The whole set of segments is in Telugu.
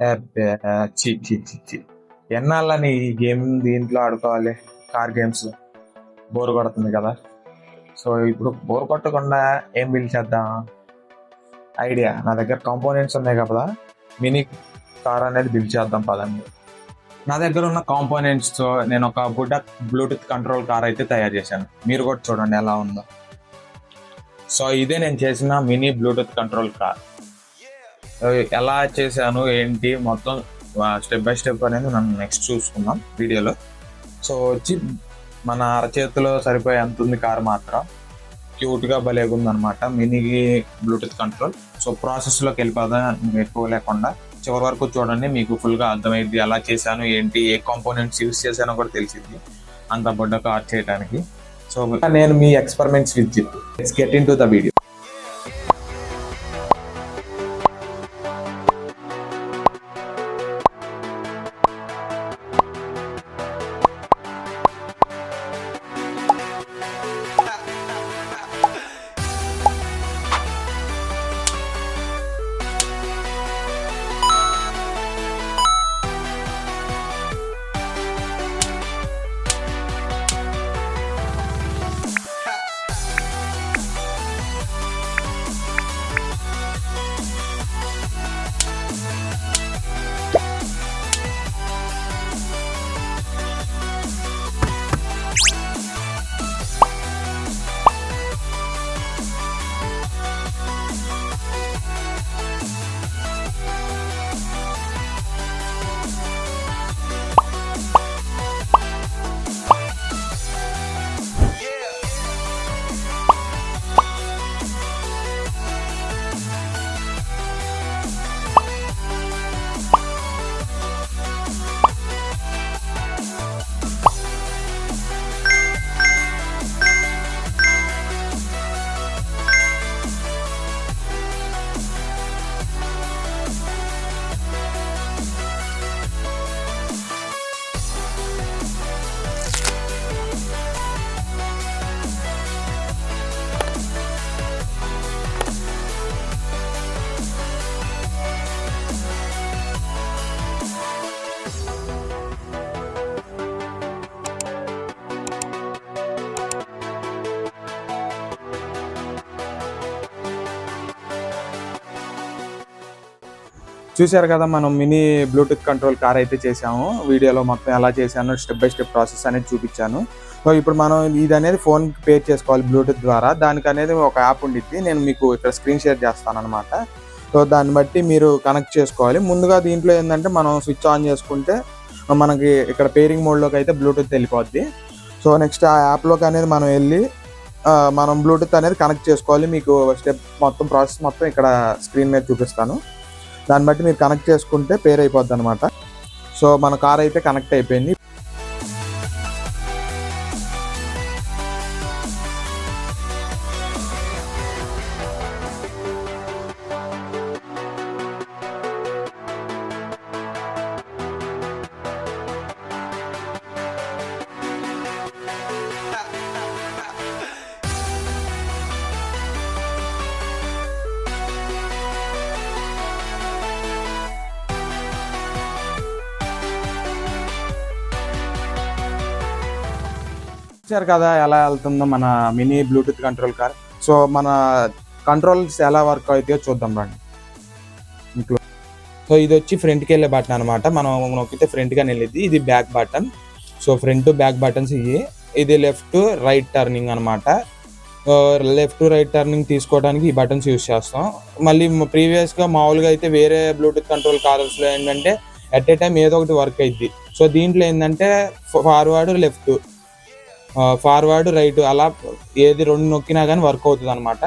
అబ్బే! ఛీ! ఛీ! ఛీ! ఛీ! ఎన్నాళ్ళని ఈ గేమ్ దీంట్లో ఆడుకోవాలి కార్ గేమ్స్. బోర్ కొడుతుంది కదా! సో, ఇప్పుడు బోర్ కొట్టకుండా ఏం బిల్డ్ చేద్దాం? ఐడియా నా దగ్గర కాంపోనెంట్స్ ఉన్నాయి కదా! మినీ కార్ అనేది బిల్డ్ చేద్దాం పదండి. నా దగ్గర ఉన్న కాంపోనెంట్స్‌తో నేను ఒక బ్లూటూత్ కంట్రోల్ కార్ అయితే తయారు చేశాను. మీరు కూడా చూడండి ఎలా ఉందో. సో, ఇదే నేను చేసిన మినీ బ్లూటూత్ కంట్రోల్ కార్. ఎలా చేశాను ఏంటి మొత్తం స్టెప్ బై స్టెప్ అనేది మనం నెక్స్ట్ చూసుకుందాం వీడియోలో. సో వచ్చి మన అరచేతిలో సరిపోయే అంత ఉంది కారు మాత్రం. క్యూట్గా భలేగుంది అనమాట మినీ బ్లూటూత్ కంట్రోల్. సో ప్రాసెస్లోకి వెళ్ళిపోదాం ఎక్కువ లేకుండా చివరి వరకు చూడండి, మీకు ఫుల్గా అర్థమైంది ఎలా చేశాను ఏంటి, ఏ కాంపోనెంట్స్ యూస్ చేశానో కూడా తెలిసింది అంత బొడ్డ కార్ చేయడానికి. సో నేను మీ experiments with Jit. Let's get into the video. చూశారు కదా, మనం మినీ బ్లూటూత్ కంట్రోల్ కార్ అయితే చేసాము. వీడియోలో మొత్తం ఎలా చేశాను స్టెప్ బై స్టెప్ ప్రాసెస్ అనేది చూపించాను. సో ఇప్పుడు మనం ఇది అనేది ఫోన్కి పేర్ చేసుకోవాలి బ్లూటూత్ ద్వారా. దానికి అనేది ఒక యాప్ ఉండిద్ది, నేను మీకు ఇక్కడ స్క్రీన్ షేర్ చేస్తాను అనమాట. సో దాన్ని బట్టి మీరు కనెక్ట్ చేసుకోవాలి. ముందుగా దీంట్లో ఏంటంటే మనం స్విచ్ ఆన్ చేసుకుంటే మనకి ఇక్కడ పేరింగ్ మోడ్లోకి అయితే బ్లూటూత్ వెళ్ళిపోద్ది. సో నెక్స్ట్ ఆ యాప్లోకి అనేది మనం వెళ్ళి మనం బ్లూటూత్ అనేది కనెక్ట్ చేసుకోవాలి. మీకు స్టెప్ మొత్తం ప్రాసెస్ మొత్తం ఇక్కడ స్క్రీన్ మీద చూపిస్తాను. దాన్ని బట్టి మీరు కనెక్ట్ చేసుకుంటే పేర్ అయిపోద్ది అనమాట. సో మన కార్ అయితే కనెక్ట్ అయిపోయింది. చూసారు కదా ఎలా వెళ్తుందో మన mini Bluetooth control car. So మన కంట్రోల్స్ ఎలా వర్క్ అవుతాయో చూద్దాం రండి. సో ఇది వచ్చి ఫ్రంట్కి వెళ్ళే బటన్ అనమాట. మనం నొక్కితే ఫ్రంట్గా వెళ్ళిద్ది. ఇది back button. So front back buttons ఇది లెఫ్ట్ రైట్ టర్నింగ్ అనమాట. లెఫ్ట్ రైట్ టర్నింగ్ తీసుకోవడానికి ఈ బటన్స్ యూస్ చేస్తాం. మళ్ళీ ప్రీవియస్గా మామూలుగా అయితే వేరే బ్లూటూత్ కంట్రోల్ కార్స్లో ఏంటంటే ఎట్ ఏ టైం ఏదో ఒకటి వర్క్ అయింది. సో దీంట్లో ఏంటంటే ఫార్వర్డ్ లెఫ్ట్, ఫార్వర్డ్ రైట్ అలా ఏది రెండు నొక్కినా కానీ వర్క్ అవుతుంది అనమాట.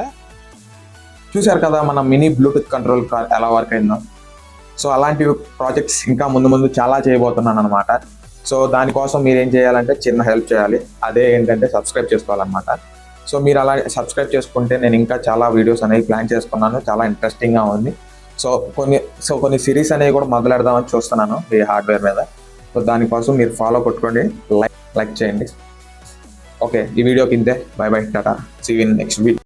చూశారు కదా మన మినీ బ్లూటూత్ కంట్రోల్ కార్ ఎలా వర్క్ అయిందో. సో అలాంటి ప్రాజెక్ట్స్ ఇంకా ముందు చాలా చేయబోతున్నాను అనమాట. సో దానికోసం మీరు ఏం చేయాలంటే చిన్న హెల్ప్ చేయాలి. అదే ఏంటంటే సబ్స్క్రైబ్ చేసుకోవాలన్నమాట. సో మీరు అలా సబ్స్క్రైబ్ చేసుకుంటే నేను ఇంకా చాలా వీడియోస్ అనేవి ప్లాన్ చేసుకున్నాను. చాలా ఇంట్రెస్టింగ్గా ఉంది. సో కొన్ని సిరీస్ అనేవి కూడా మొదలెడదామని చూస్తున్నాను ఈ హార్డ్వేర్ మీద. సో దానికోసం మీరు ఫాలో కొట్టుకోండి, లైక్ చేయండి. ఓకే, ఈ వీడియోకి ఇంతే. Bye bye, tata, see you in next video.